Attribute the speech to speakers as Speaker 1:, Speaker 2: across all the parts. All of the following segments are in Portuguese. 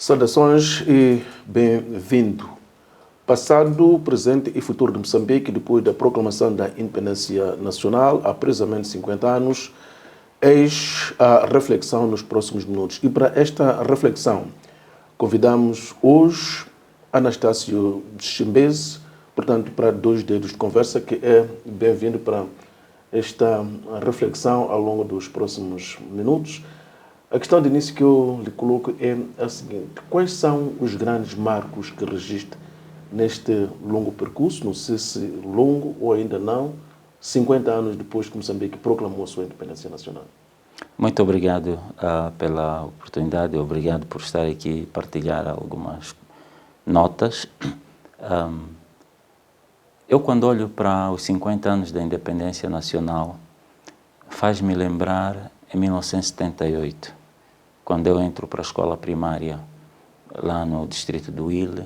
Speaker 1: Saudações e bem-vindo. Passado, presente e futuro de Moçambique, depois da proclamação da independência nacional, há precisamente 50 anos, eis a reflexão nos próximos minutos. E para esta reflexão, convidamos hoje Anastácio Chimbeze, portanto, para 2 dedos de conversa, que é bem-vindo para esta reflexão ao longo dos próximos minutos. A questão de início que eu lhe coloco é a seguinte: quais são os grandes marcos que registra neste longo percurso, não sei se longo ou ainda não, 50 anos depois que Moçambique proclamou a sua independência nacional?
Speaker 2: Muito obrigado pela oportunidade, obrigado por estar aqui e partilhar algumas notas. Eu, quando olho para os 50 anos da independência nacional, faz-me lembrar em 1978, quando eu entro para a escola primária, lá no distrito do Ile,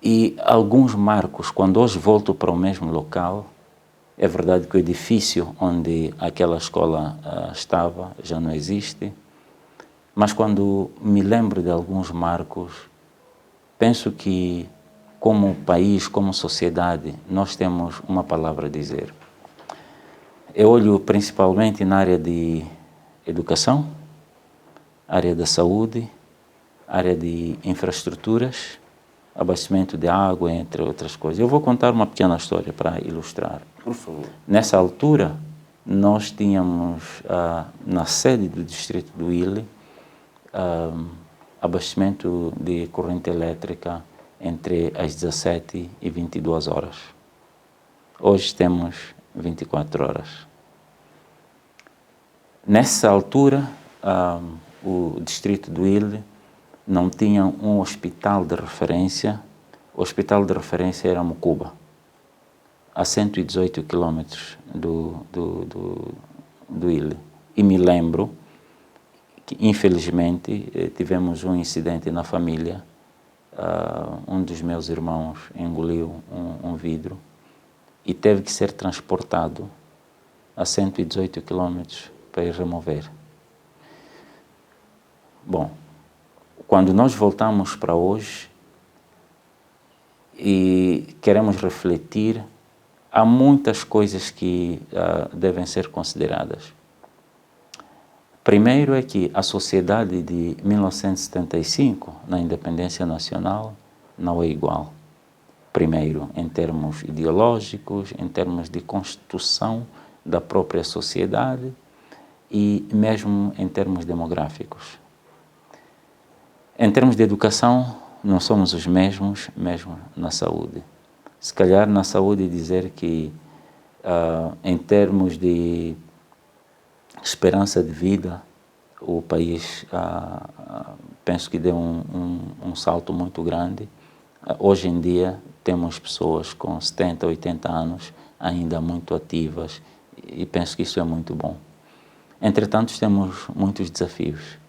Speaker 2: e alguns marcos, quando hoje volto para o mesmo local. É verdade que o edifício onde aquela escola estava já não existe, mas quando me lembro de alguns marcos, penso que, como país, como sociedade, nós temos uma palavra a dizer. Eu olho principalmente na área de educação, área da saúde, área de infraestruturas, abastecimento de água, entre outras coisas. Eu vou contar uma pequena história para ilustrar.
Speaker 1: Por favor.
Speaker 2: Nessa altura, nós tínhamos, na sede do distrito do Ile, abastecimento de corrente elétrica entre as 17 e 22 horas. Hoje temos 24 horas. Nessa altura, o distrito do Ile não tinha um hospital de referência. O hospital de referência era Mucuba, a 118 quilômetros do Ile. E me lembro que, infelizmente, tivemos um incidente na família. Um dos meus irmãos engoliu um vidro e teve que ser transportado a 118 quilômetros para ir remover. Bom, quando nós voltamos para hoje e queremos refletir, há muitas coisas que devem ser consideradas. Primeiro é que a sociedade de 1975, na independência nacional, não é igual. Primeiro, em termos ideológicos, em termos de constituição da própria sociedade e mesmo em termos demográficos. Em termos de educação, não somos os mesmos, mesmo na saúde. Se calhar na saúde dizer que, em termos de esperança de vida, o país, penso que deu um salto muito grande. Hoje em dia temos pessoas com 70, 80 anos ainda muito ativas e penso que isso é muito bom. Entretanto, temos muitos desafios.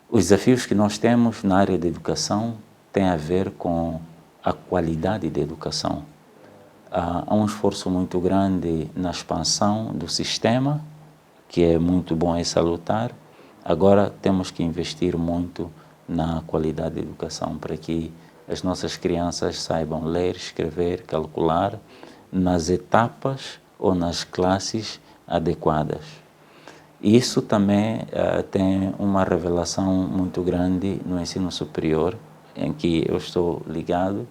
Speaker 2: Os desafios que nós temos na área da educação têm a ver com a qualidade da educação. Há um esforço muito grande na expansão do sistema, que é muito bom e salutar. Agora temos que investir muito na qualidade da educação para que as nossas crianças saibam ler, escrever, calcular nas etapas ou nas classes adequadas. Isso também tem uma revelação muito grande no ensino superior, em que eu estou ligado.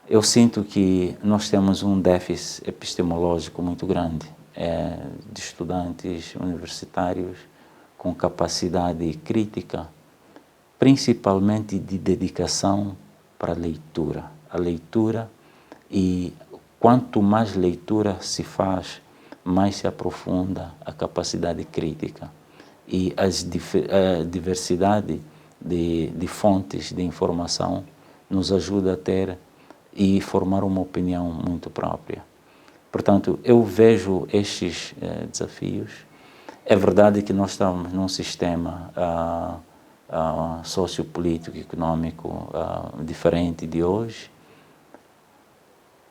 Speaker 2: Eu sinto que nós temos um déficit epistemológico muito grande, de estudantes universitários com capacidade crítica, principalmente de dedicação para a leitura. A leitura, e quanto mais leitura se faz, mais se aprofunda a capacidade crítica e a diversidade de fontes de informação nos ajuda a ter e formar uma opinião muito própria. Portanto, eu vejo estes desafios. É verdade que nós estamos num sistema sociopolítico e econômico diferente de hoje.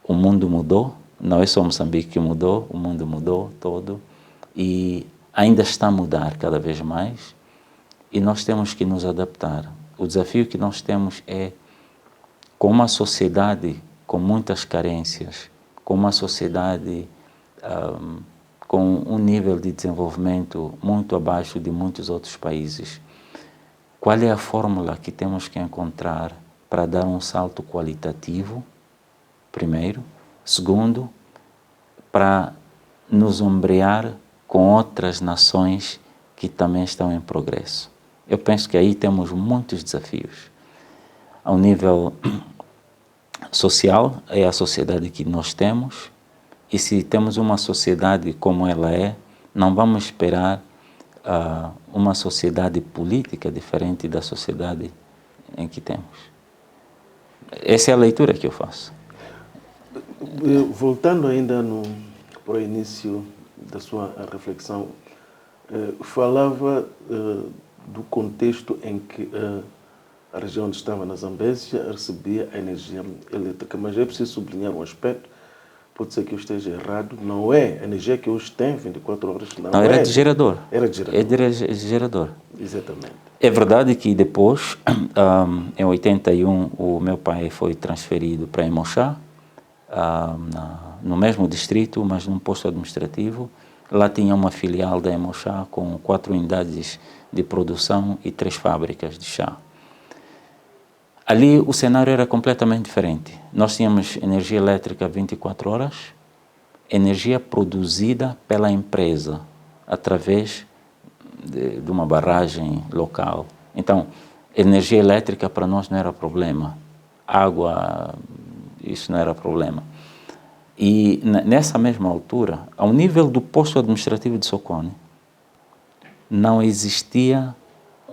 Speaker 2: O mundo mudou. Não é só Moçambique que mudou, o mundo mudou todo e ainda está a mudar cada vez mais. e nós temos que nos adaptar. O desafio que nós temos é, com uma sociedade com muitas carências, com uma sociedade com um nível de desenvolvimento muito abaixo de muitos outros países, qual é a fórmula que temos que encontrar para dar um salto qualitativo, primeiro? Segundo, para nos ombrear com outras nações que também estão em progresso. Eu penso que aí temos muitos desafios. Ao nível social, é a sociedade que nós temos, e se temos uma sociedade como ela é, não vamos esperar uma sociedade política diferente da sociedade em que temos. Essa é a leitura que eu faço.
Speaker 1: Voltando ainda para o início da sua reflexão, falava do contexto em que a região onde estava, na Zambésia, recebia a energia elétrica, mas é preciso sublinhar um aspecto, pode ser que eu esteja errado, não é a energia que hoje tem 24 horas,
Speaker 2: não era de gerador.
Speaker 1: Era de gerador.
Speaker 2: Era de gerador.
Speaker 1: Exatamente.
Speaker 2: É verdade que depois, em 81, o meu pai foi transferido para Emoxá, no mesmo distrito, mas num posto administrativo. Lá tinha uma filial da Emoxá com 4 unidades de produção e 3 fábricas de chá. Ali o cenário era completamente diferente. Nós tínhamos energia elétrica 24 horas, energia produzida pela empresa através de uma barragem local. Então, energia elétrica para nós não era problema. Água, isso não era problema. E nessa mesma altura, ao nível do posto administrativo de Socone, não existia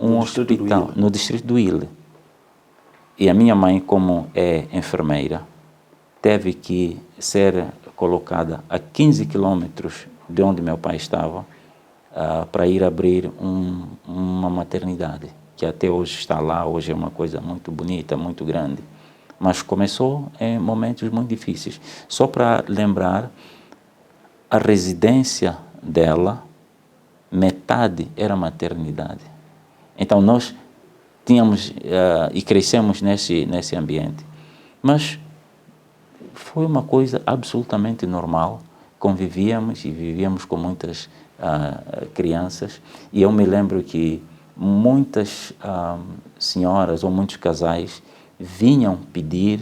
Speaker 2: um hospital no distrito do Ile. E a minha mãe, como é enfermeira, teve que ser colocada a 15 quilômetros de onde meu pai estava para ir abrir uma maternidade, que até hoje está lá, hoje é uma coisa muito bonita, muito grande. Mas começou em momentos muito difíceis. Só para lembrar, a residência dela, metade era maternidade. Então nós tínhamos e crescemos nesse ambiente. Mas foi uma coisa absolutamente normal. Convivíamos e vivíamos com muitas crianças. E eu me lembro que muitas senhoras ou muitos casais vinham pedir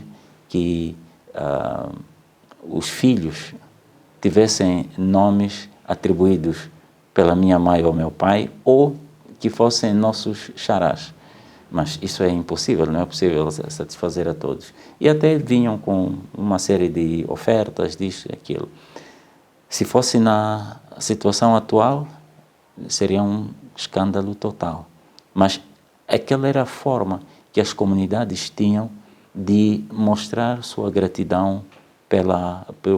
Speaker 2: que os filhos tivessem nomes atribuídos pela minha mãe ou meu pai, ou que fossem nossos xarás. Mas isso é impossível, não é possível satisfazer a todos. E até vinham com uma série de ofertas, disso e aquilo. Se fosse na situação atual, seria um escândalo total. Mas aquela era a forma que as comunidades tinham de mostrar sua gratidão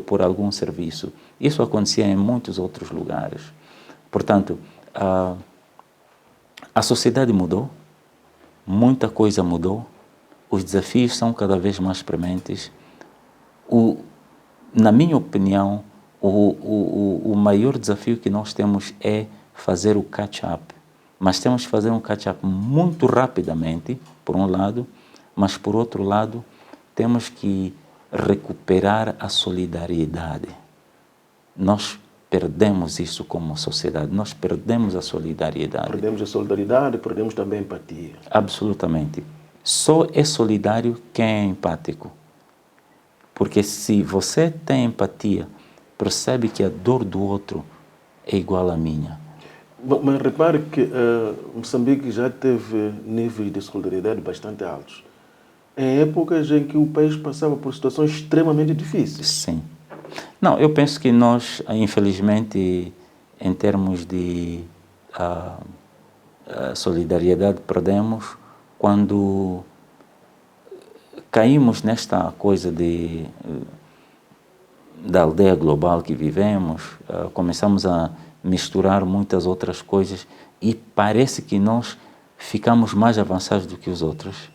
Speaker 2: por algum serviço. Isso acontecia em muitos outros lugares. Portanto, a sociedade mudou, muita coisa mudou, os desafios são cada vez mais prementes. Na minha opinião, o maior desafio que nós temos é fazer o catch-up. Mas temos que fazer um catch-up muito rapidamente, por um lado, mas por outro lado, temos que recuperar a solidariedade. Nós perdemos isso como sociedade, nós perdemos a solidariedade.
Speaker 1: Perdemos a solidariedade, perdemos também a empatia.
Speaker 2: Absolutamente. Só é solidário quem é empático. Porque se você tem empatia, percebe que a dor do outro é igual à minha.
Speaker 1: Mas repare que Moçambique já teve níveis de solidariedade bastante altos. Em épocas em que o país passava por situações extremamente difíceis.
Speaker 2: Sim. Não, eu penso que nós, infelizmente, em termos de solidariedade, perdemos quando caímos nesta coisa da aldeia global que vivemos, começamos a misturar muitas outras coisas e parece que nós ficamos mais avançados do que os outros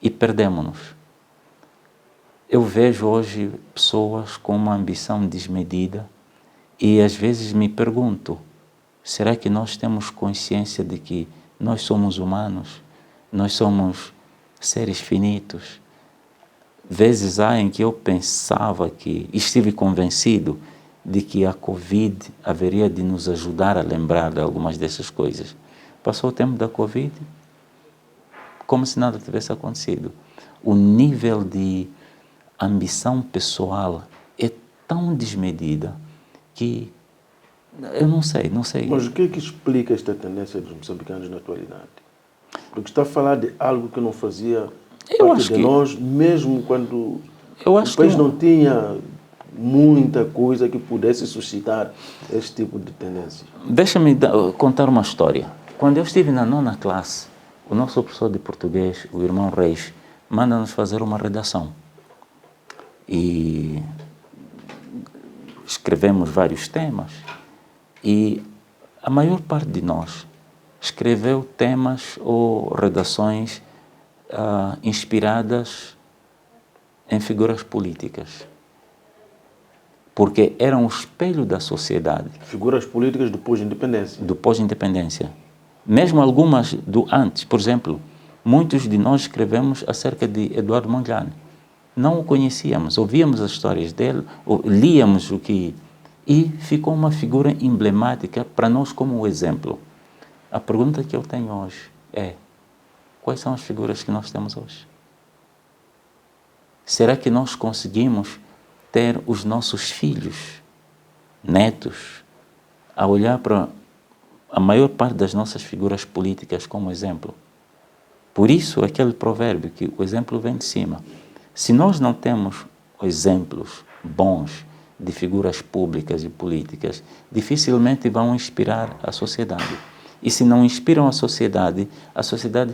Speaker 2: e perdemos-nos. Eu vejo hoje pessoas com uma ambição desmedida e às vezes me pergunto, será que nós temos consciência de que Nós somos humanos, nós somos seres finitos. Vezes há em que eu pensava que, estive convencido de que a Covid haveria de nos ajudar a lembrar de algumas dessas coisas. Passou o tempo da Covid, como se nada tivesse acontecido. O nível de ambição pessoal é tão desmedida que eu não sei.
Speaker 1: Mas o que é que explica esta tendência dos moçambicanos na atualidade? Porque está a falar de algo que não fazia parte de nós, mesmo quando o país não tinha muita coisa que pudesse suscitar este tipo de tendência.
Speaker 2: Deixa-me contar uma história. Quando eu estive na 9ª classe, o nosso professor de português, o irmão Reis, manda-nos fazer uma redação. E escrevemos vários temas. E a maior parte de nós escreveu temas ou redações inspiradas em figuras políticas, porque eram o espelho da sociedade.
Speaker 1: Figuras políticas do pós-independência.
Speaker 2: Do pós-independência. Mesmo algumas do antes. Por exemplo, muitos de nós escrevemos acerca de Eduardo Mondlane. Não o conhecíamos, ouvíamos as histórias dele, líamos o que... E ficou uma figura emblemática para nós como exemplo. A pergunta que eu tenho hoje é: quais são as figuras que nós temos hoje? Será que nós conseguimos ter os nossos filhos, netos, a olhar para a maior parte das nossas figuras políticas como exemplo? Por isso, aquele provérbio que o exemplo vem de cima. Se nós não temos exemplos bons de figuras públicas e políticas, dificilmente vão inspirar a sociedade. E se não inspiram a sociedade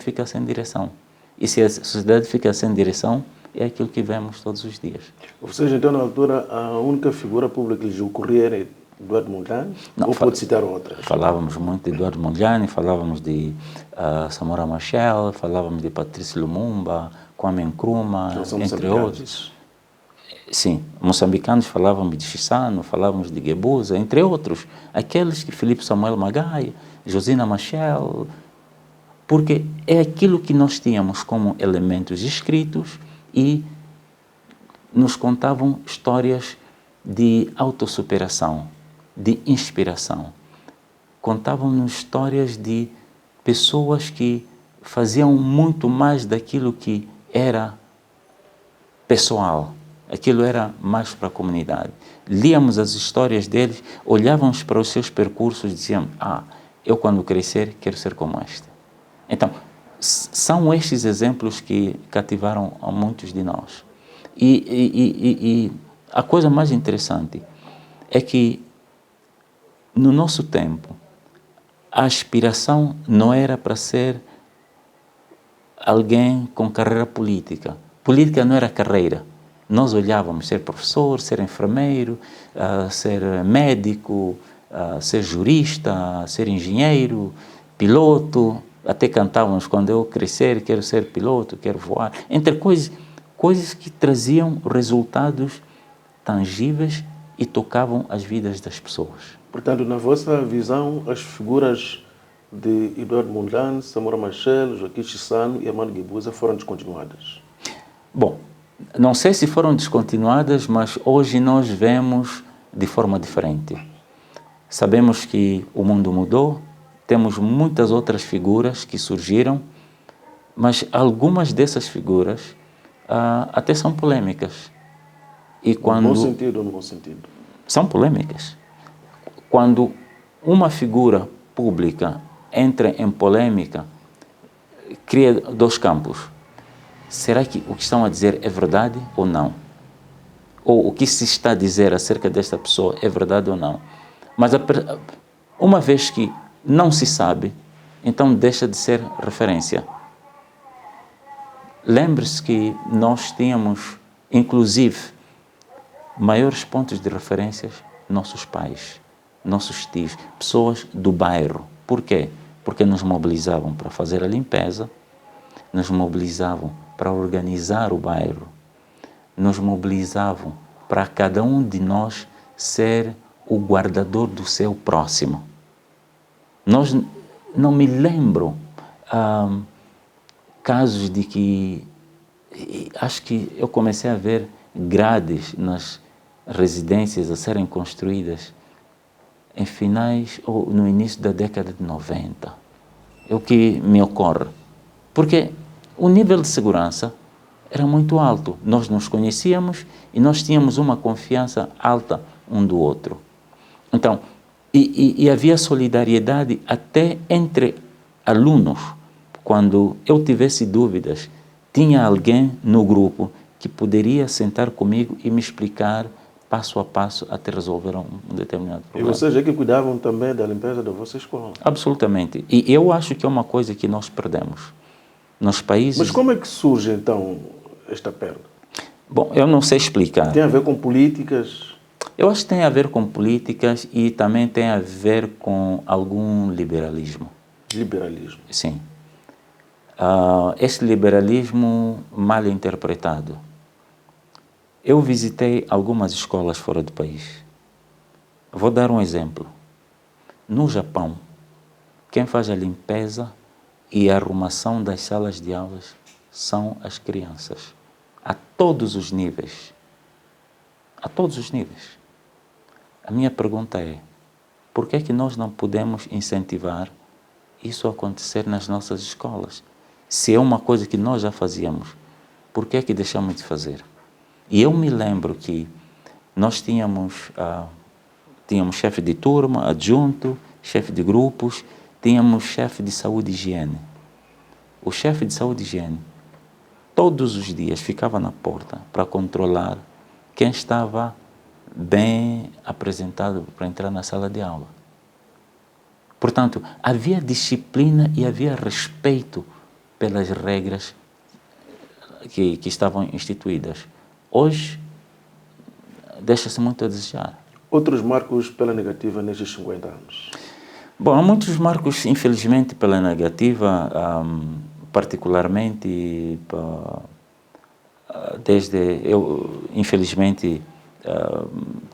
Speaker 2: fica sem direção. E se a sociedade fica sem direção, é aquilo que vemos todos os dias.
Speaker 1: Ou seja, então, na altura, a única figura pública que lhes ocorria era Eduardo Mondlane? Ou pode citar outras?
Speaker 2: Falávamos muito de Eduardo Mondlane, falávamos de Samora Machel, falávamos de Patrice Lumumba, Kwame Nkrumah, entre outros. Sim, moçambicanos falávamos de Chissano, falávamos de Guebuza, entre outros. Aqueles que Filipe Samuel Magai, Josina Machel, porque é aquilo que nós tínhamos como elementos escritos e nos contavam histórias de autossuperação, de inspiração. Contavam-nos histórias de pessoas que faziam muito mais daquilo que era pessoal. Aquilo era mais para a comunidade. Líamos as histórias deles, olhávamos para os seus percursos e dizíamos: eu quando crescer quero ser como este. Então, são estes exemplos que cativaram a muitos de nós. E a coisa mais interessante é que, no nosso tempo, a aspiração não era para ser alguém com carreira política. Política não era carreira. Nós olhávamos ser professor, ser enfermeiro, ser médico, ser jurista, ser engenheiro, piloto. Até cantávamos: quando eu crescer quero ser piloto, quero voar. Entre coisas que traziam resultados tangíveis e tocavam as vidas das pessoas.
Speaker 1: Portanto, na vossa visão, as figuras de Eduardo Mondlane, Samora Machel, Joaquim Chissano e Armando Guebuza foram descontinuadas?
Speaker 2: Bom, não sei se foram descontinuadas, mas hoje nós vemos de forma diferente. Sabemos que o mundo mudou, temos muitas outras figuras que surgiram, mas algumas dessas figuras até são polêmicas. E quando...
Speaker 1: No bom sentido ou no mau sentido?
Speaker 2: São polêmicas. Quando uma figura pública entra em polêmica, cria dois campos. Será que o que estão a dizer é verdade ou não? Ou o que se está a dizer acerca desta pessoa é verdade ou não? Mas uma vez que não se sabe, então deixa de ser referência. Lembre-se que nós tínhamos, inclusive, maiores pontos de referências, nossos pais, nossos tios, pessoas do bairro. Por quê? Porque nos mobilizavam para fazer a limpeza, nos mobilizavam para organizar o bairro, nos mobilizavam para cada um de nós ser o guardador do seu próximo. Não me lembro casos de que acho que eu comecei a ver grades nas residências a serem construídas em finais ou no início da década de 90. É o que me ocorre. Porque o nível de segurança era muito alto. Nós nos conhecíamos e nós tínhamos uma confiança alta um do outro. Então, e havia solidariedade até entre alunos. Quando eu tivesse dúvidas, tinha alguém no grupo que poderia sentar comigo e me explicar passo a passo até resolver um determinado problema.
Speaker 1: E vocês é que cuidavam também da limpeza da vossa escola?
Speaker 2: Absolutamente. E eu acho que é uma coisa que nós perdemos. Nos países...
Speaker 1: Mas como é que surge, então, esta perda?
Speaker 2: Bom, eu não sei explicar.
Speaker 1: Tem a ver com políticas?
Speaker 2: Eu acho que tem a ver com políticas e também tem a ver com algum liberalismo.
Speaker 1: Liberalismo?
Speaker 2: Sim. Este liberalismo mal interpretado. Eu visitei algumas escolas fora do país. Vou dar um exemplo. No Japão, quem faz a limpeza e a arrumação das salas de aulas são as crianças. A todos os níveis. A todos os níveis. A minha pergunta é, por que é que nós não podemos incentivar isso a acontecer nas nossas escolas? Se é uma coisa que nós já fazíamos, por que é que deixamos de fazer? E eu me lembro que nós tínhamos chefe de turma, adjunto, chefe de grupos, tínhamos chefe de saúde e higiene. O chefe de saúde e higiene, todos os dias, ficava na porta para controlar quem estava bem apresentado para entrar na sala de aula. Portanto, havia disciplina e havia respeito pelas regras que estavam instituídas. Hoje, deixa-se muito a desejar.
Speaker 1: Outros marcos pela negativa nestes 50 anos?
Speaker 2: Bom, há muitos marcos, infelizmente, pela negativa, particularmente infelizmente,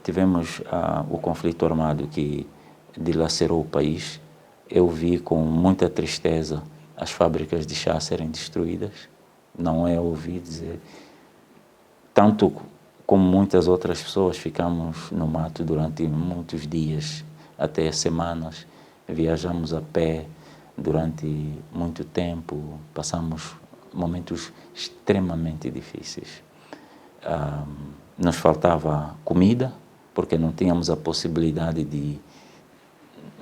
Speaker 2: tivemos o conflito armado que dilacerou o país. Eu vi com muita tristeza as fábricas de chá serem destruídas. Não é ouvir dizer. Tanto como muitas outras pessoas, ficamos no mato durante muitos dias, até semanas. Viajamos a pé durante muito tempo, passamos momentos extremamente difíceis. Nos faltava comida, porque não tínhamos a possibilidade de...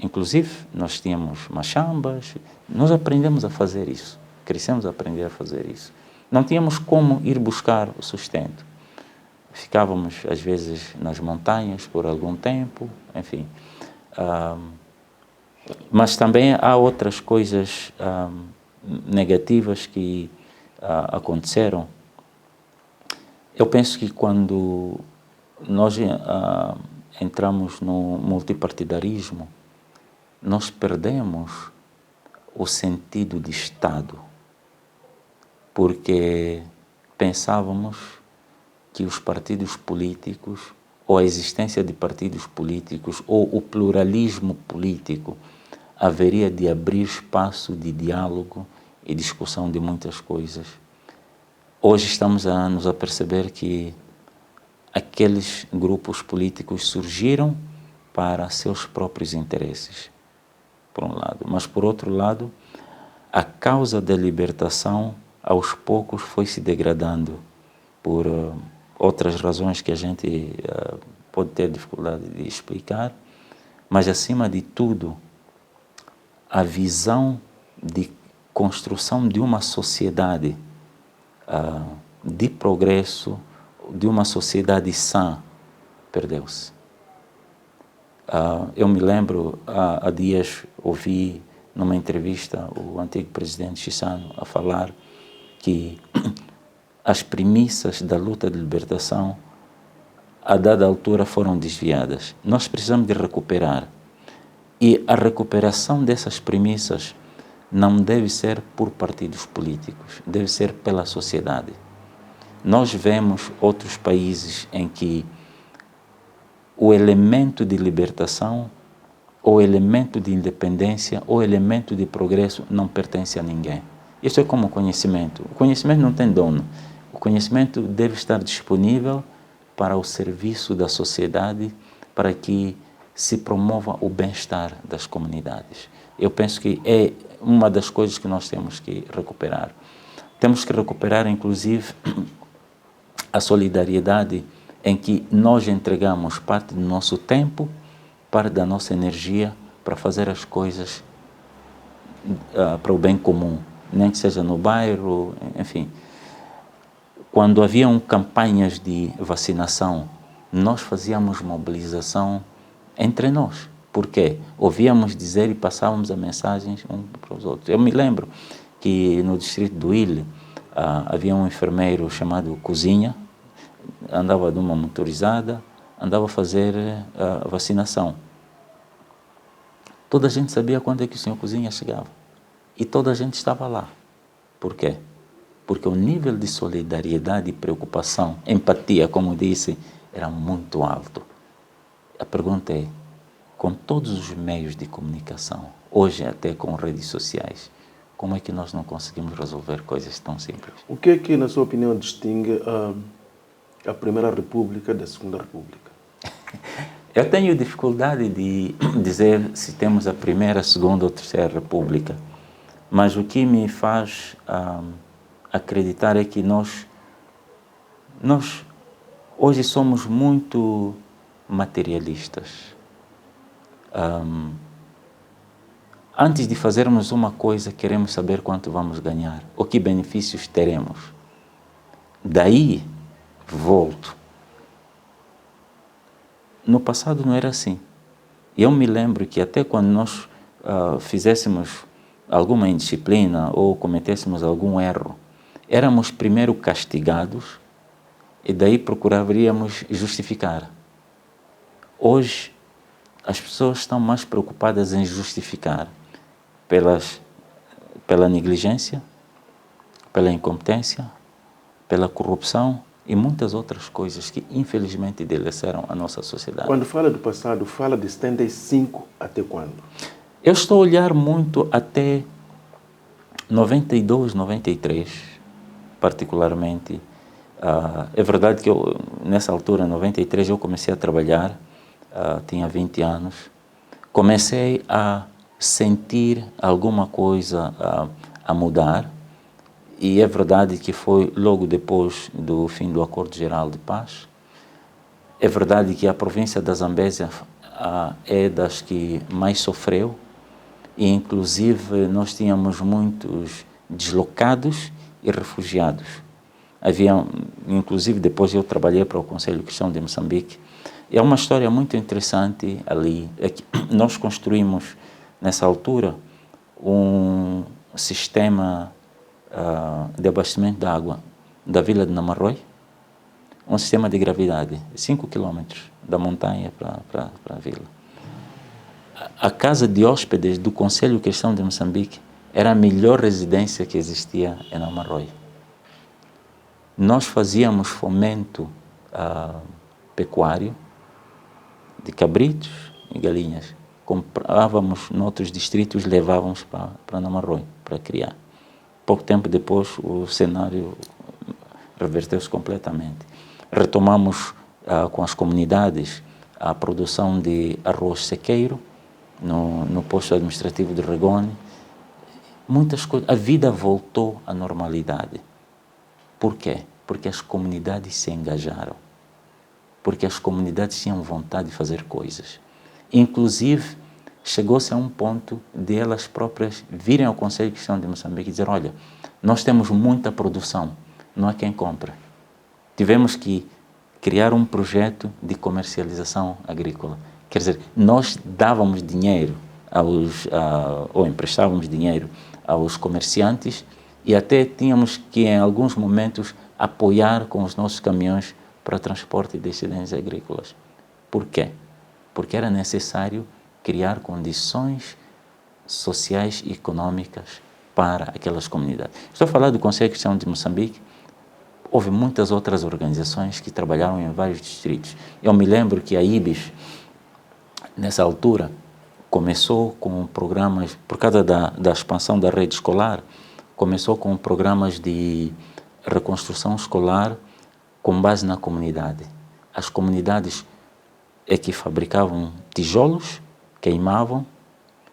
Speaker 2: Inclusive, nós tínhamos machambas, nós aprendemos a fazer isso, crescemos a aprender a fazer isso. Não tínhamos como ir buscar o sustento. Ficávamos, às vezes, nas montanhas por algum tempo, enfim. Mas também há outras coisas negativas que aconteceram. Eu penso que quando nós entramos no multipartidarismo, nós perdemos o sentido de Estado, porque pensávamos que os partidos políticos, ou a existência de partidos políticos, ou o pluralismo político, haveria de abrir espaço de diálogo e discussão de muitas coisas. Hoje estamos a nos aperceber que aqueles grupos políticos surgiram para seus próprios interesses, por um lado. Mas, por outro lado, a causa da libertação, aos poucos, foi se degradando por outras razões que a gente pode ter dificuldade de explicar, mas, acima de tudo, a visão de construção de uma sociedade de progresso, de uma sociedade sã, perdeu-se. Eu me lembro, há dias ouvi numa entrevista o antigo presidente Chissano a falar que as premissas da luta de libertação, a dada altura, foram desviadas. Nós precisamos de recuperar. E a recuperação dessas premissas não deve ser por partidos políticos, deve ser pela sociedade. Nós vemos outros países em que o elemento de libertação o elemento de independência, o elemento de progresso não pertence a ninguém. Isso é como o conhecimento. O conhecimento não tem dono. O conhecimento deve estar disponível para o serviço da sociedade, para que se promova o bem-estar das comunidades. Eu penso que é uma das coisas que nós temos que recuperar. Temos que recuperar, inclusive, a solidariedade em que nós entregamos parte do nosso tempo, parte da nossa energia para fazer as coisas para o bem comum, nem que seja no bairro, enfim. Quando haviam campanhas de vacinação, nós fazíamos mobilização entre nós. Por quê? Ouvíamos dizer e passávamos as mensagens uns para os outros. Eu me lembro que no distrito do Ilhe havia um enfermeiro chamado Cozinha, andava de uma motorizada, andava a fazer a vacinação. Toda a gente sabia quando é que o senhor Cozinha chegava. E toda a gente estava lá. Por quê? Porque o nível de solidariedade e preocupação, empatia, como disse, era muito alto. A pergunta é, com todos os meios de comunicação, hoje até com redes sociais, como é que nós não conseguimos resolver coisas tão simples?
Speaker 1: O que é que, na sua opinião, distingue a Primeira República da Segunda República?
Speaker 2: Eu tenho dificuldade de dizer se temos a Primeira, a Segunda ou a Terceira República, mas o que me faz acreditar é que nós hoje somos muito materialistas. Antes de fazermos uma coisa, queremos saber quanto vamos ganhar, ou que benefícios teremos. Daí, volto. No passado não era assim. Eu me lembro que até quando nós fizéssemos alguma indisciplina ou cometêssemos algum erro, éramos primeiro castigados e daí procuraríamos justificar. Hoje, as pessoas estão mais preocupadas em justificar pela negligência, pela incompetência, pela corrupção e muitas outras coisas que infelizmente deleceram a nossa sociedade.
Speaker 1: Quando fala do passado, fala de 75 até quando?
Speaker 2: Eu estou a olhar muito até 92, 93, particularmente. É verdade que eu, nessa altura, 93, eu comecei a trabalhar, tinha 20 anos. Comecei a sentir alguma coisa a mudar, e é verdade que foi logo depois do fim do Acordo Geral de Paz. É verdade que a província da Zambésia é das que mais sofreu, e inclusive nós tínhamos muitos deslocados e refugiados. Havia, inclusive depois eu trabalhei para o Conselho Cristão de Moçambique. É uma história muito interessante ali. É que nós construímos, nessa altura, um sistema de abastecimento de água da vila de Namarroi, um sistema de gravidade, 5 quilômetros da montanha para a vila. A casa de hóspedes do Conselho Cristão de Moçambique era a melhor residência que existia em Namarroi. Nós fazíamos fomento pecuário de cabritos e galinhas. Comprávamos noutros distritos, levávamos para Namarroi para criar. Pouco tempo depois, o cenário reverteu-se completamente. Retomamos com as comunidades a produção de arroz sequeiro no posto administrativo de Regone. Muitas coisas. A vida voltou à normalidade. Por quê? Porque as comunidades se engajaram. Porque as comunidades tinham vontade de fazer coisas. Inclusive, chegou-se a um ponto de elas próprias virem ao Conselho Cristão de Moçambique e dizer, olha, nós temos muita produção, não há quem compra. Tivemos que criar um projeto de comercialização agrícola. Quer dizer, nós dávamos dinheiro ou emprestávamos dinheiro aos comerciantes e até tínhamos que, em alguns momentos, apoiar com os nossos caminhões para transporte de excedentes agrícolas. Por quê? Porque era necessário criar condições sociais e econômicas para aquelas comunidades. Estou a falar do Conselho Cristão de Moçambique. Houve muitas outras organizações que trabalharam em vários distritos. Eu me lembro que a IBIS, nessa altura, começou com programas, por causa da expansão da rede escolar, começou com programas de reconstrução escolar com base na comunidade. As comunidades é que fabricavam tijolos, queimavam,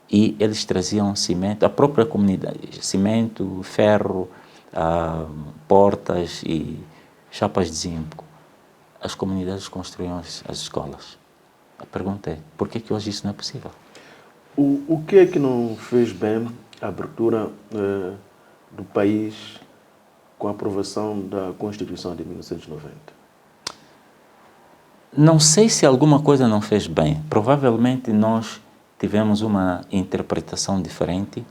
Speaker 2: e eles traziam cimento, a própria comunidade, cimento, ferro, portas e chapas de zinco. As comunidades construíam as escolas. A pergunta é, por que hoje isso não é possível?
Speaker 1: O que é que não fez bem a abertura do país com a aprovação da Constituição de 1990?
Speaker 2: Não sei se alguma coisa não fez bem. Provavelmente nós tivemos uma interpretação diferente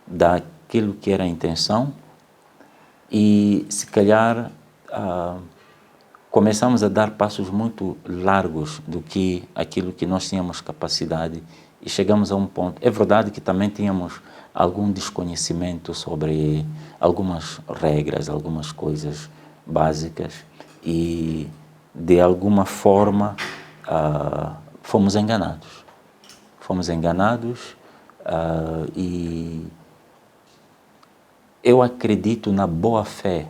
Speaker 2: daquilo que era a intenção e, se calhar, começamos a dar passos muito largos do que aquilo que nós tínhamos capacidade e chegamos a um ponto. É verdade que também tínhamos algum desconhecimento sobre algumas regras, algumas coisas básicas e, de alguma forma, fomos enganados. Fomos enganados e eu acredito na boa fé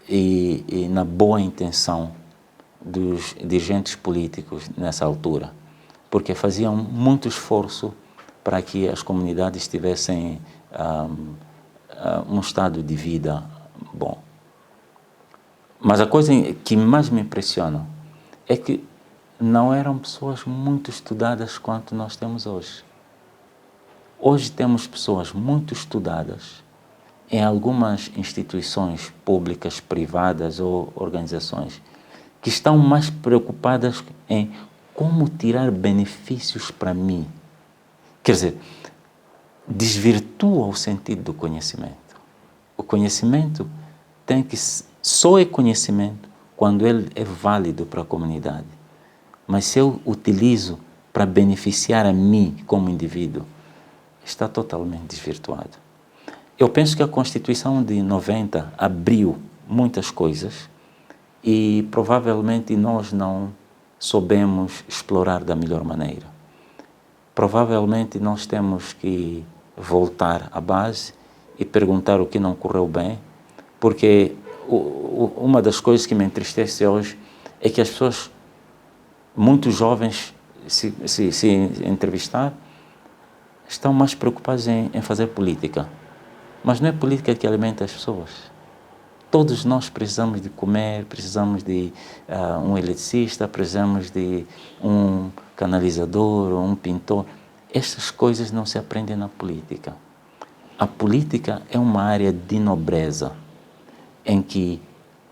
Speaker 2: e na boa intenção dos dirigentes políticos nessa altura, porque faziam muito esforço para que as comunidades tivessem um estado de vida bom. Mas a coisa que mais me impressiona é que não eram pessoas muito estudadas quanto nós temos hoje. Hoje temos pessoas muito estudadas em algumas instituições públicas, privadas ou organizações que estão mais preocupadas em como tirar benefícios para mim. Quer dizer, desvirtua o sentido do conhecimento. O conhecimento só é conhecimento quando ele é válido para a comunidade. Mas se eu utilizo para beneficiar a mim como indivíduo, está totalmente desvirtuado. Eu penso que a Constituição de 90 abriu muitas coisas e provavelmente nós não soubemos explorar da melhor maneira. Provavelmente nós temos que voltar à base e perguntar o que não correu bem, porque uma das coisas que me entristece hoje é que as pessoas muito jovens, se entrevistar, estão mais preocupados em fazer política. Mas não é política que alimenta as pessoas. Todos nós precisamos de comer, precisamos de um eletricista, precisamos de um canalizador, um pintor. Estas coisas não se aprendem na política. A política é uma área de nobreza, em que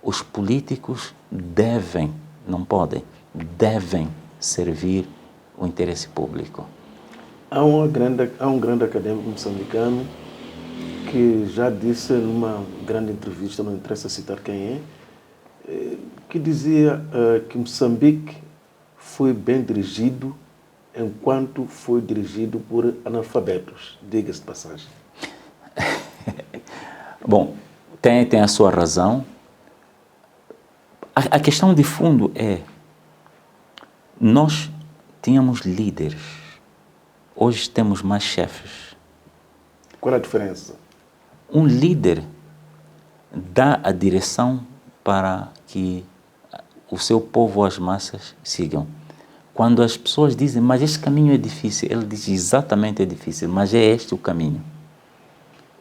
Speaker 2: os políticos devem servir o interesse público.
Speaker 1: Há um grande acadêmico moçambicano que já disse numa grande entrevista, não interessa citar quem é, que dizia que Moçambique foi bem dirigido enquanto foi dirigido por analfabetos. Diga-se de passagem.
Speaker 2: Bom, tem a sua razão. A questão de fundo é, nós tínhamos líderes, hoje temos mais chefes.
Speaker 1: Qual é a diferença?
Speaker 2: Um líder dá a direção para que o seu povo ou as massas sigam. Quando as pessoas dizem, mas este caminho é difícil, ele diz exatamente é difícil, mas é este o caminho.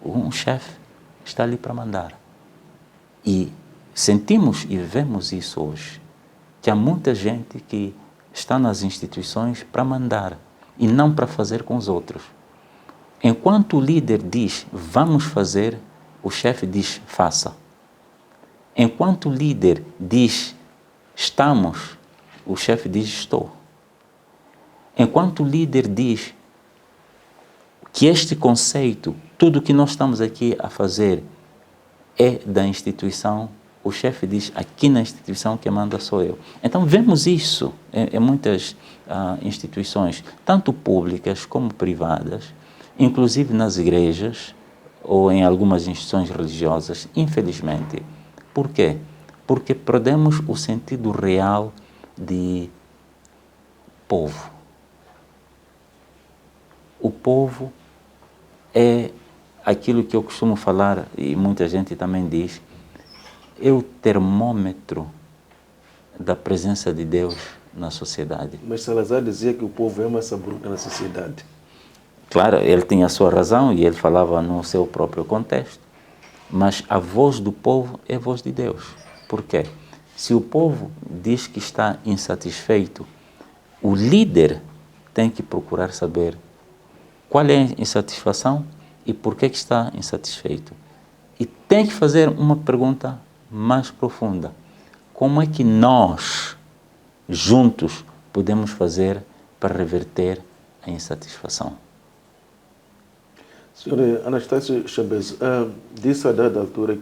Speaker 2: Um chefe está ali para mandar. E sentimos e vemos isso hoje, que há muita gente que está nas instituições para mandar e não para fazer com os outros. Enquanto o líder diz, vamos fazer, o chefe diz, faça. Enquanto o líder diz, estamos, o chefe diz, estou. Enquanto o líder diz que este conceito, tudo que nós estamos aqui a fazer é da instituição, o chefe diz, aqui na instituição quem manda sou eu. Então vemos isso em muitas instituições, tanto públicas como privadas, inclusive nas igrejas ou em algumas instituições religiosas, infelizmente. Por quê? Porque perdemos o sentido real de povo. o povo é aquilo que eu costumo falar, e muita gente também diz, é o termômetro da presença de Deus na sociedade.
Speaker 1: Mas Salazar dizia que o povo é uma sabruca na sociedade.
Speaker 2: Claro, ele tinha a sua razão e ele falava no seu próprio contexto, mas a voz do povo é a voz de Deus. Por quê? Se o povo diz que está insatisfeito, o líder tem que procurar saber qual é a insatisfação e por que está insatisfeito. E tem que fazer uma pergunta mais profunda. Como é que nós, juntos, podemos fazer para reverter a insatisfação?
Speaker 1: Senhor Anastácio Chabez, disse a dada altura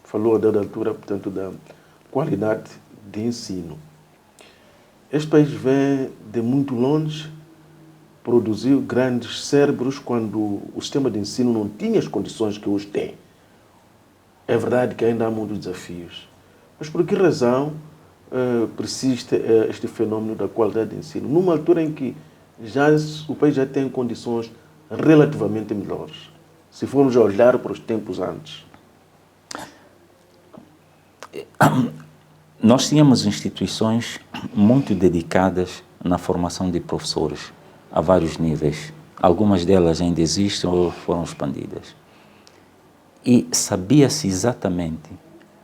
Speaker 1: falou a dada altura, portanto, da qualidade de ensino. Este país vem de muito longe, produziu grandes cérebros quando o sistema de ensino não tinha as condições que hoje tem. É verdade que ainda há muitos desafios. Mas por que razão persiste este fenômeno da qualidade de ensino? Numa altura em que o país já tem condições relativamente melhores, se formos olhar para os tempos antes.
Speaker 2: Nós tínhamos instituições muito dedicadas na formação de professores a vários níveis. Algumas delas ainda existem ou foram expandidas. E sabia-se exatamente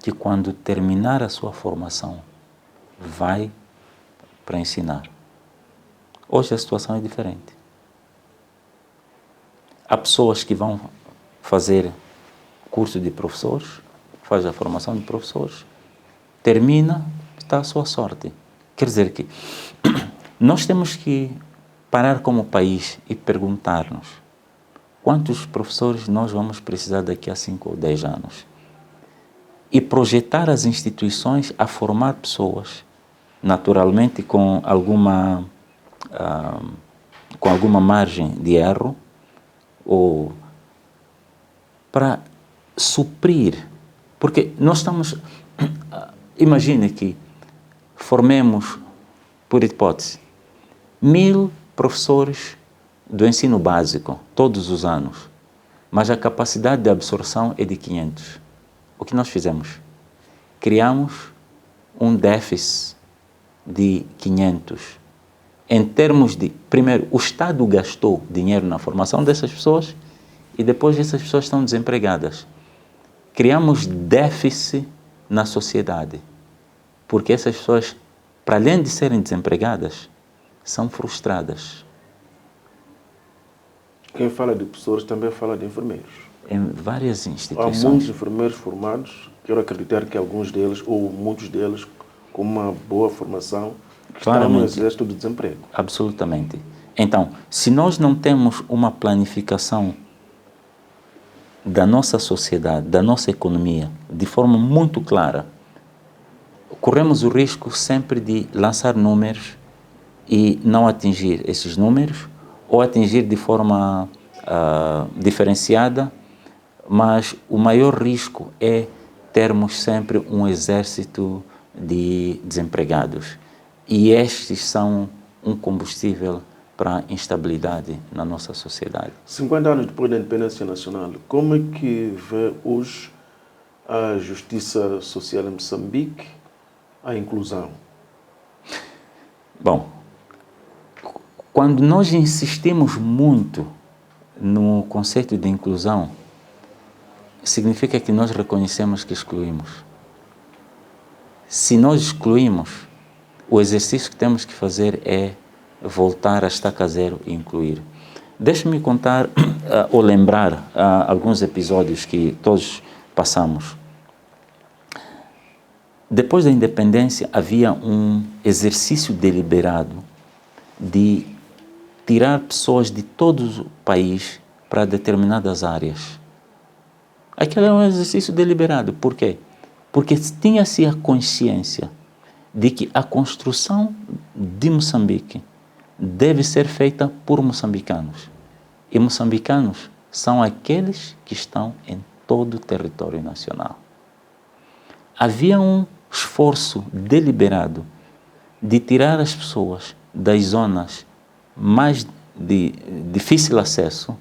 Speaker 2: que quando terminar a sua formação, vai para ensinar. Hoje a situação é diferente. Há pessoas que vão fazer curso de professores, faz a formação de professores, termina, está à sua sorte. Quer dizer que nós temos que parar como país e perguntar-nos quantos professores nós vamos precisar daqui a 5 ou 10 anos. E projetar as instituições a formar pessoas, naturalmente com alguma margem de erro, ou para suprir, porque nós estamos, imagine que formemos, por hipótese, 1000 professores do ensino básico, todos os anos, mas a capacidade de absorção é de 500. O que nós fizemos? Criamos um déficit de 500. Em termos de, primeiro, o Estado gastou dinheiro na formação dessas pessoas e depois essas pessoas estão desempregadas. Criamos déficit na sociedade, porque essas pessoas, para além de serem desempregadas, são frustradas.
Speaker 1: Quem fala de professores também fala de enfermeiros.
Speaker 2: Em várias instituições.
Speaker 1: Há muitos enfermeiros formados, quero acreditar que alguns deles, ou muitos deles, com uma boa formação, estão no exército do desemprego.
Speaker 2: Absolutamente. Então, se nós não temos uma planificação da nossa sociedade, da nossa economia, de forma muito clara, corremos o risco sempre de lançar números e não atingir esses números, ou atingir de forma diferenciada, mas o maior risco é termos sempre um exército de desempregados. E estes são um combustível para a instabilidade na nossa sociedade.
Speaker 1: 50 anos depois da independência nacional, como é que vê hoje a justiça social em Moçambique, a inclusão?
Speaker 2: Bom, quando nós insistimos muito no conceito de inclusão, significa que nós reconhecemos que excluímos. Se nós excluímos, o exercício que temos que fazer é voltar a estaca zero e incluir. Deixe-me contar ou lembrar alguns episódios que todos passamos. Depois da independência, havia um exercício deliberado de tirar pessoas de todo o país para determinadas áreas. Aquele era um exercício deliberado. Por quê? Porque tinha-se a consciência de que a construção de Moçambique deve ser feita por moçambicanos. E moçambicanos são aqueles que estão em todo o território nacional. Havia um esforço deliberado de tirar as pessoas das zonas mais de difícil acesso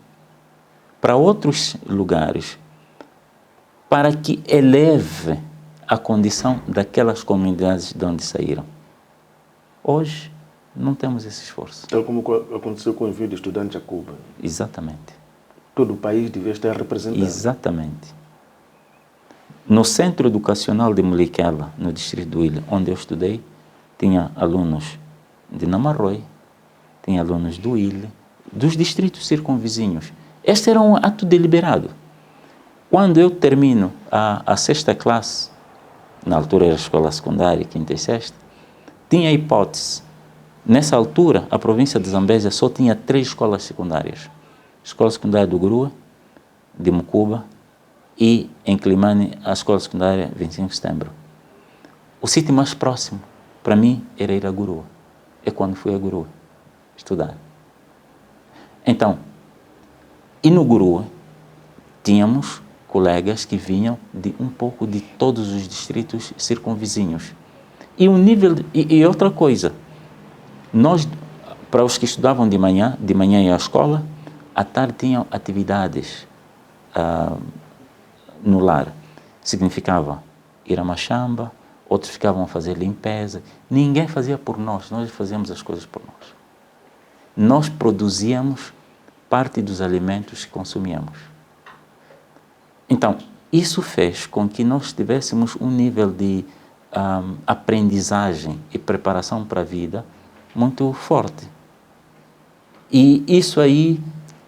Speaker 2: para outros lugares, para que eleve a condição daquelas comunidades de onde saíram. Hoje, não temos esse esforço.
Speaker 1: Tal como aconteceu com o envio de estudantes a Cuba.
Speaker 2: Exatamente.
Speaker 1: Todo o país devia estar representado.
Speaker 2: Exatamente. No Centro Educacional de Muliquela, no distrito do Ilha, onde eu estudei, tinha alunos de Namarroi, tinha alunos do Ilha, dos distritos circunvizinhos. Este era um ato deliberado. Quando eu termino a sexta classe, na altura era a escola secundária, quinta e sexta, tinha hipótese. Nessa altura, a província de Zambésia só tinha 3 escolas secundárias. Escola secundária do Grua, de Mucuba e, em Climane, a escola secundária 25 de setembro. O sítio mais próximo, para mim, era ir a Grua. É quando fui a Grua estudar. Então, e no Grua, tínhamos colegas que vinham de um pouco de todos os distritos circunvizinhos. E o nível e outra coisa, nós, para os que estudavam de manhã ia à escola, à tarde tinham atividades no lar. Significava ir a Machamba, outros ficavam a fazer limpeza. Ninguém fazia por nós fazíamos as coisas por nós. Nós produzíamos parte dos alimentos que consumíamos. Então, isso fez com que nós tivéssemos um nível de aprendizagem e preparação para a vida muito forte. E isso aí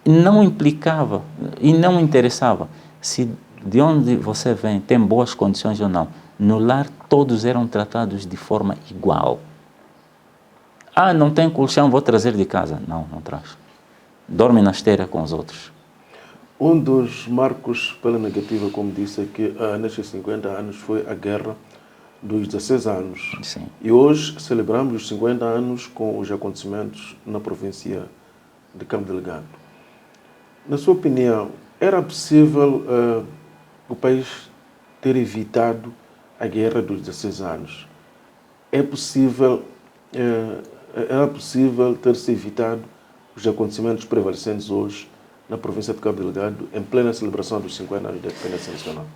Speaker 2: não implicava e não interessava se de onde você vem tem boas condições ou não. No lar, todos eram tratados de forma igual. Ah, não tem colchão, vou trazer de casa. Não, não traz. Dorme na esteira com os outros.
Speaker 1: Um dos marcos pela negativa, como disse, que nestes 50 anos foi a guerra dos 16 anos.
Speaker 2: Sim.
Speaker 1: E hoje celebramos os 50 anos com os acontecimentos na província de Cabo Delgado. Na sua opinião, era possível o país ter evitado a guerra dos 16 anos? Era possível ter-se evitado os acontecimentos prevalecentes hoje na província de Cabo Delgado, em plena celebração dos 50 anos da independência nacional?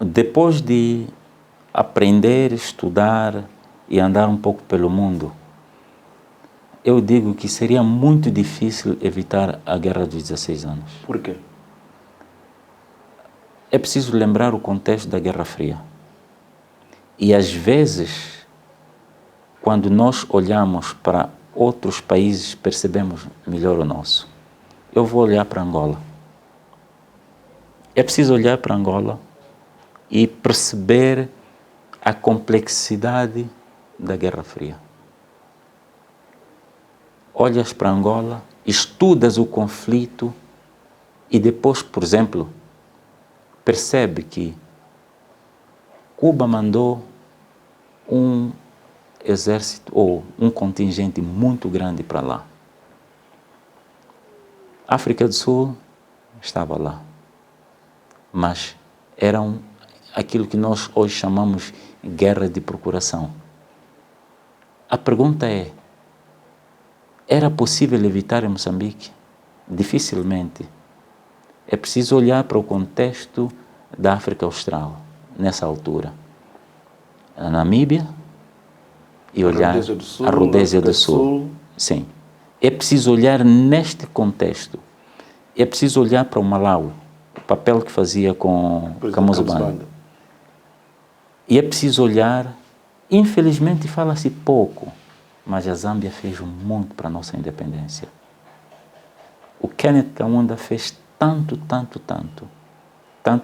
Speaker 2: Depois de aprender, estudar e andar um pouco pelo mundo, eu digo que seria muito difícil evitar a guerra dos 16 anos.
Speaker 1: Por quê?
Speaker 2: É preciso lembrar o contexto da Guerra Fria. E às vezes, quando nós olhamos para outros países, percebemos melhor o nosso. Eu vou olhar para Angola. É preciso olhar para Angola e perceber a complexidade da Guerra Fria. Olhas para Angola, estudas o conflito e depois, por exemplo, percebe que Cuba mandou um exército ou um contingente muito grande para lá. África do Sul estava lá, mas eram aquilo que nós hoje chamamos de guerra de procuração. A pergunta é, era possível evitar em Moçambique? Dificilmente. É preciso olhar para o contexto da África Austral, nessa altura. A Namíbia e olhar a Rodésia do Sul. Sim. É preciso olhar neste contexto. É preciso olhar para o Malawi, o papel que fazia com Camuzu Banda. E é preciso olhar, infelizmente fala-se pouco, mas a Zâmbia fez muito para a nossa independência. O Kenneth Kaunda fez tanto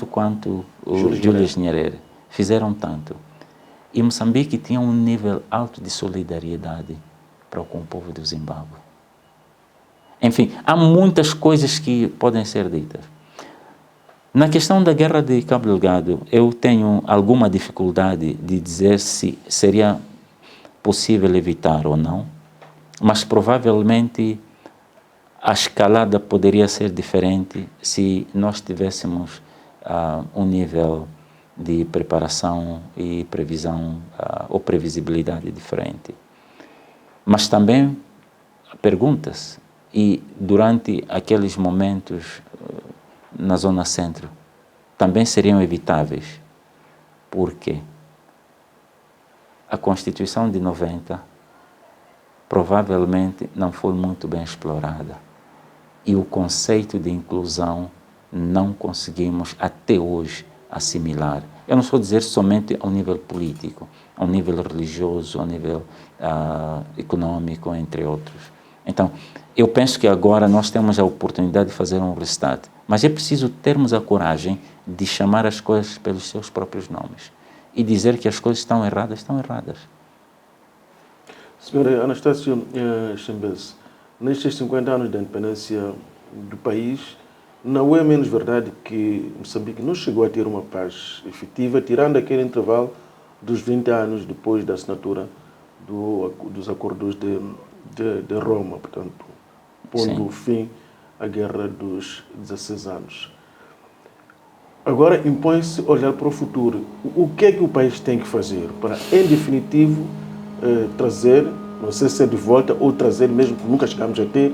Speaker 2: quanto o Julius Nyerere. Fizeram tanto. E Moçambique tinha um nível alto de solidariedade para com o povo do Zimbábue. Enfim, há muitas coisas que podem ser ditas. Na questão da guerra de Cabo Delgado, eu tenho alguma dificuldade de dizer se seria possível evitar ou não, mas provavelmente a escalada poderia ser diferente se nós tivéssemos um nível de preparação e previsão ou previsibilidade diferente. Mas também pergunta-se, e durante aqueles momentos na Zona Centro, também seriam evitáveis. Por quê? A Constituição de 90 provavelmente não foi muito bem explorada. E o conceito de inclusão não conseguimos até hoje assimilar. Eu não estou a dizer somente ao nível político, ao nível religioso, ao nível econômico, entre outros. Então, eu penso que agora nós temos a oportunidade de fazer um restart, mas é preciso termos a coragem de chamar as coisas pelos seus próprios nomes e dizer que as coisas estão erradas, estão erradas.
Speaker 1: Senhora Anastácio Chambers, nestes 50 anos da independência do país, não é menos verdade que Moçambique não chegou a ter uma paz efetiva, tirando aquele intervalo dos 20 anos depois da assinatura dos acordos de Roma, portanto, pondo fim à Guerra dos 16 anos. Agora impõe-se olhar para o futuro. O que é que o país tem que fazer para, em definitivo, trazer, não sei se é de volta ou trazer, mesmo que nunca chegamos a ter,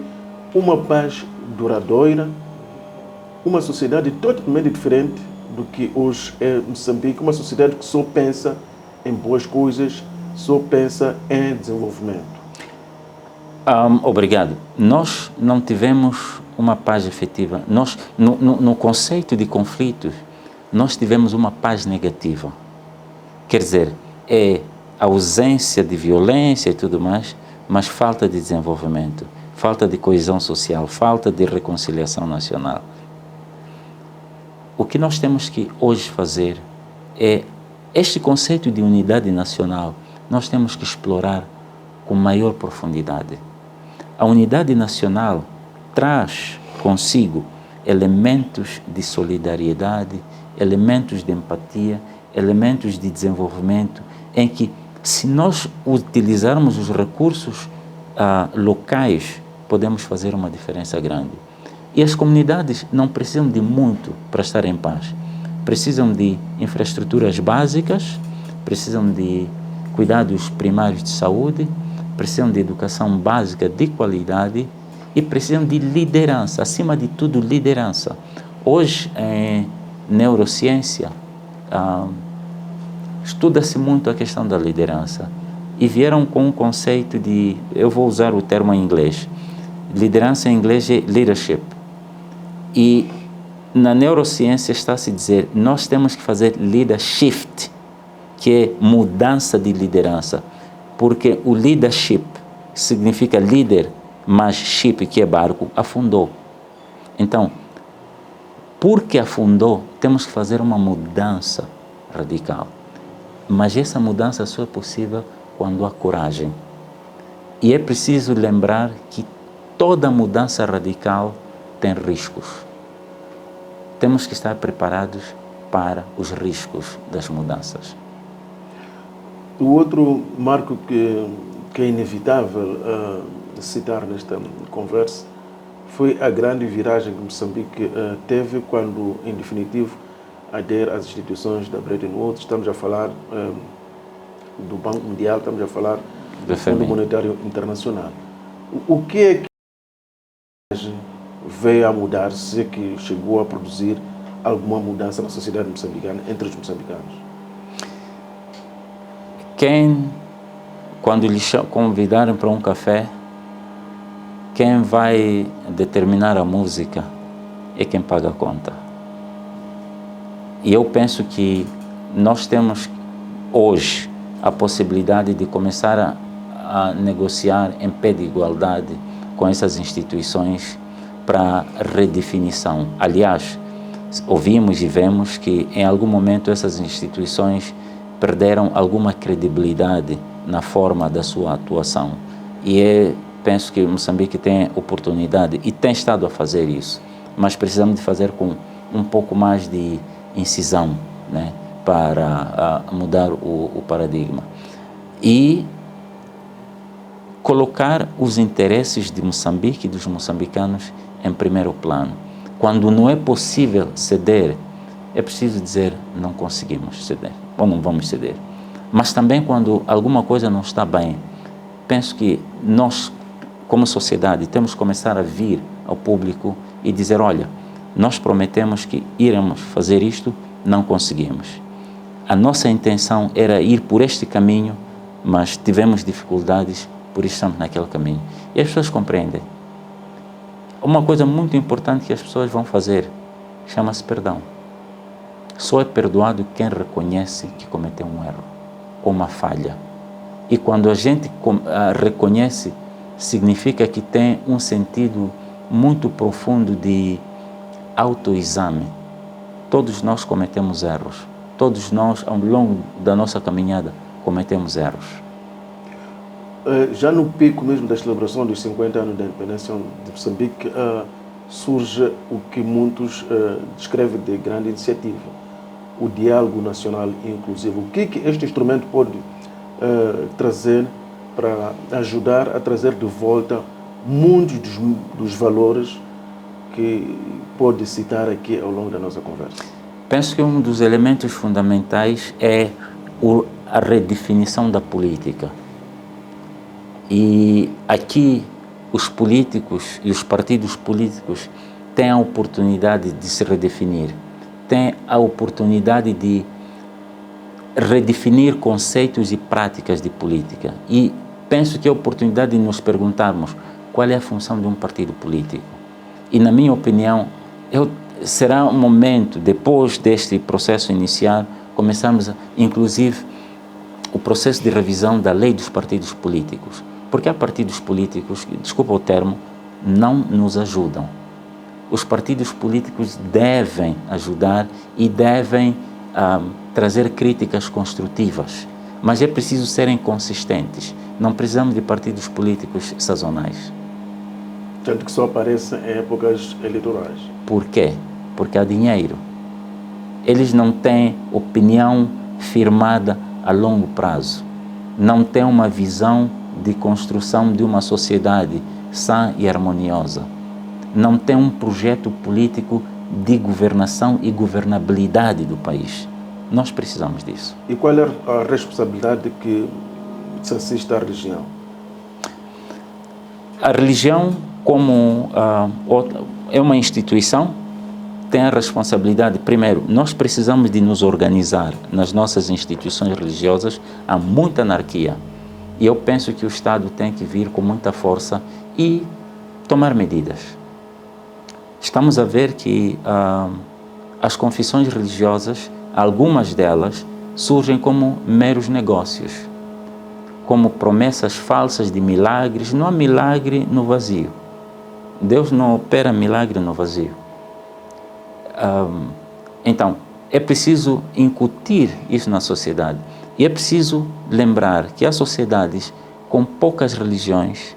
Speaker 1: uma paz duradoura, uma sociedade totalmente diferente do que hoje é Moçambique, uma sociedade que só pensa em boas coisas, só pensa em desenvolvimento.
Speaker 2: Obrigado. Nós não tivemos uma paz efetiva. Nós, no conceito de conflitos, nós tivemos uma paz negativa. Quer dizer, é a ausência de violência e tudo mais, mas falta de desenvolvimento, falta de coesão social, falta de reconciliação nacional. O que nós temos que hoje fazer é este conceito de unidade nacional, nós temos que explorar com maior profundidade. A unidade nacional traz consigo elementos de solidariedade, elementos de empatia, elementos de desenvolvimento, em que, se nós utilizarmos os recursos locais, podemos fazer uma diferença grande. E as comunidades não precisam de muito para estar em paz. Precisam de infraestruturas básicas, precisam de cuidados primários de saúde, precisam de educação básica de qualidade e precisam de liderança, acima de tudo, liderança. Hoje, em neurociência, estuda-se muito a questão da liderança e vieram com um conceito de, eu vou usar o termo em inglês, liderança em inglês é leadership. E na neurociência está-se a dizer, nós temos que fazer leadership, que é mudança de liderança. Porque o leadership significa líder, mas ship, que é barco, afundou. Então, porque afundou, temos que fazer uma mudança radical. Mas essa mudança só é possível quando há coragem. E é preciso lembrar que toda mudança radical tem riscos. Temos que estar preparados para os riscos das mudanças.
Speaker 1: O outro marco que é inevitável citar nesta conversa foi a grande viragem que Moçambique teve quando, em definitivo, adere às instituições da Bretton Woods. Estamos a falar do Banco Mundial, estamos a falar do Fundo Monetário Internacional. O que é que veio a mudar, se é que chegou a produzir alguma mudança na sociedade moçambicana, entre os moçambicanos?
Speaker 2: Quando lhe convidarem para um café, quem vai determinar a música é quem paga a conta. E eu penso que nós temos hoje a possibilidade de começar a negociar em pé de igualdade com essas instituições para redefinição. Aliás, ouvimos e vemos que em algum momento essas instituições perderam alguma credibilidade na forma da sua atuação. E penso que Moçambique tem oportunidade e tem estado a fazer isso, mas precisamos de fazer com um pouco mais de incisão, né, para mudar o paradigma. E colocar os interesses de Moçambique e dos moçambicanos em primeiro plano. Quando não é possível ceder, é preciso dizer, não conseguimos ceder, ou não vamos ceder. Mas também quando alguma coisa não está bem, penso que nós, como sociedade, temos que começar a vir ao público e dizer, olha, nós prometemos que iremos fazer isto, não conseguimos. A nossa intenção era ir por este caminho, mas tivemos dificuldades, por isso estamos naquele caminho. E as pessoas compreendem. Uma coisa muito importante que as pessoas vão fazer chama-se perdão. Só é perdoado quem reconhece que cometeu um erro ou uma falha. E quando a gente reconhece, significa que tem um sentido muito profundo de autoexame. Todos nós cometemos erros. Todos nós, ao longo da nossa caminhada, cometemos erros.
Speaker 1: Já no pico mesmo da celebração dos 50 anos da independência de Moçambique, surge o que muitos descrevem de grande iniciativa, o diálogo nacional inclusivo. O que este instrumento pode trazer para ajudar a trazer de volta muitos dos valores que pode citar aqui ao longo da nossa conversa?
Speaker 2: Penso que um dos elementos fundamentais é a redefinição da política. E aqui os políticos e os partidos políticos têm a oportunidade de se redefinir, têm a oportunidade de redefinir conceitos e práticas de política. E penso que é a oportunidade de nos perguntarmos qual é a função de um partido político. E, na minha opinião, será um momento, depois deste processo inicial, começarmos, inclusive, o processo de revisão da lei dos partidos políticos. Porque há partidos políticos, desculpa o termo, não nos ajudam. Os partidos políticos devem ajudar e devem trazer críticas construtivas, mas é preciso serem consistentes. Não precisamos de partidos políticos sazonais.
Speaker 1: Tanto que só aparecem em épocas eleitorais.
Speaker 2: Por quê? Porque há dinheiro. Eles não têm opinião firmada a longo prazo. Não têm uma visão de construção de uma sociedade sã e harmoniosa. Não têm um projeto político de governação e governabilidade do país. Nós precisamos disso.
Speaker 1: E qual é a responsabilidade que se assiste à religião?
Speaker 2: A religião, como é uma instituição, tem a responsabilidade, primeiro, nós precisamos de nos organizar nas nossas instituições religiosas. Há muita anarquia e eu penso que o Estado tem que vir com muita força e tomar medidas. Estamos a ver que as confissões religiosas, algumas delas, surgem como meros negócios, como promessas falsas de milagres. Não há milagre no vazio. Deus não opera milagre no vazio. Então, é preciso incutir isso na sociedade. E é preciso lembrar que há sociedades com poucas religiões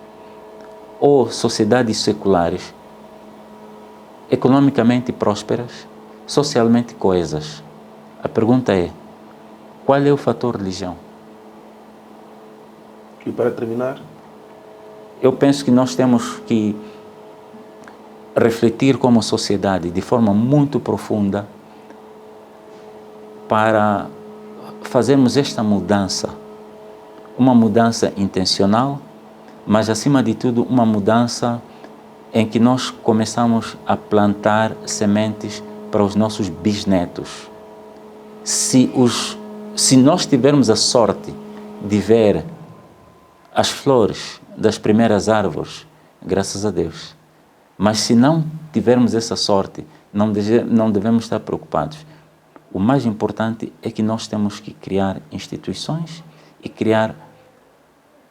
Speaker 2: ou sociedades seculares, economicamente prósperas, socialmente coesas. A pergunta é, qual é o fator religião?
Speaker 1: E para terminar?
Speaker 2: Eu penso que nós temos que refletir como sociedade de forma muito profunda para fazermos esta mudança, uma mudança intencional, mas acima de tudo uma mudança em que nós começamos a plantar sementes para os nossos bisnetos. Se nós tivermos a sorte de ver as flores das primeiras árvores, graças a Deus. Mas se não tivermos essa sorte, não devemos estar preocupados. O mais importante é que nós temos que criar instituições e criar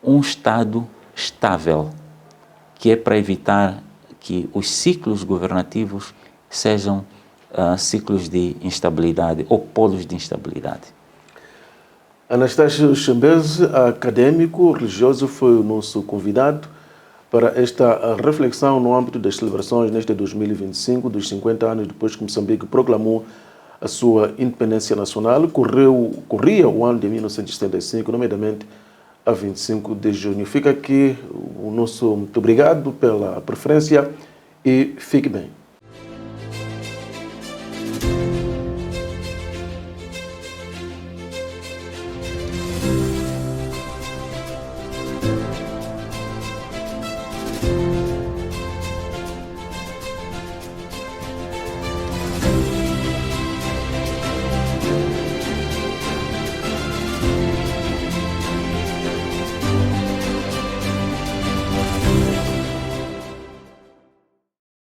Speaker 2: um Estado estável, que é para evitar que os ciclos governativos sejam ciclos de instabilidade ou polos de instabilidade.
Speaker 1: Anastácio Chambeze, acadêmico religioso, foi o nosso convidado para esta reflexão no âmbito das celebrações neste 2025, dos 50 anos depois que Moçambique proclamou a sua independência nacional. Corria o ano de 1975, nomeadamente a 25 de junho. Fica aqui o nosso muito obrigado pela preferência e fique bem.